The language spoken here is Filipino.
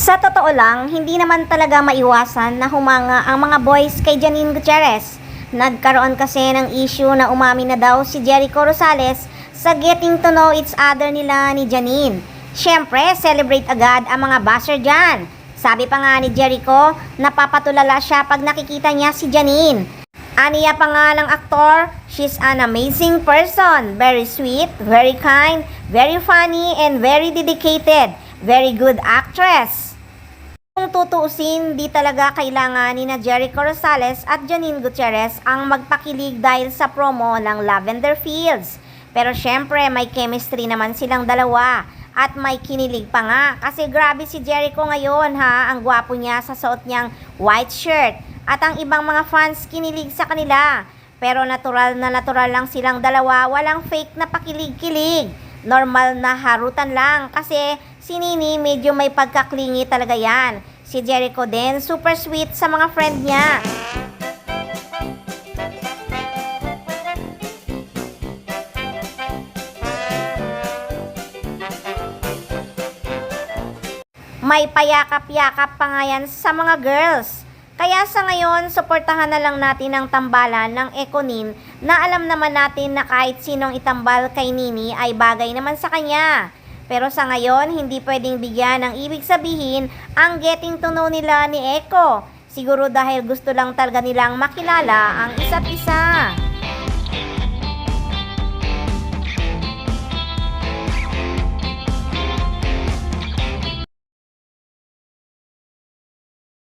Sa totoo lang, hindi naman talaga maiwasan na humanga ang mga boys kay Janine Gutierrez. Nagkaroon kasi ng issue na umamin na daw si Jericho Rosales sa getting to know each other nila ni Janine. Siyempre, celebrate agad ang mga basher dyan. Sabi pa nga ni Jericho, napapatulala siya pag nakikita niya si Janine. Aniya pa nga ng aktor, she's an amazing person, very sweet, very kind, very funny, and very dedicated. Very good actress. Kung tutuusin, di talaga kailangan ni na Jericho Rosales at Janine Gutierrez ang magpakilig dahil sa promo ng Lavender Fields. Pero syempre, may chemistry naman silang dalawa. At may kinilig pa nga kasi grabe si Jericho ngayon ha, ang gwapo niya sa suot niyang white shirt. At ang ibang mga fans kinilig sa kanila. Pero natural lang silang dalawa, walang fake na pakilig-kilig. Normal na harutan lang kasi si Nini medyo may pagkaklingi talaga yan. Si Jericho din super sweet sa mga friend niya. May payakap-yakap pa nga yan sa mga girls. Kaya sa ngayon, suportahan na lang natin ang tambalan ng Econin na alam naman natin na kahit sinong itambal kay Nini ay bagay naman sa kanya. Pero sa ngayon, hindi pwedeng bigyan ng ibig sabihin ang getting to know nila ni Eco. Siguro dahil gusto lang talaga nilang makilala ang isa't isa.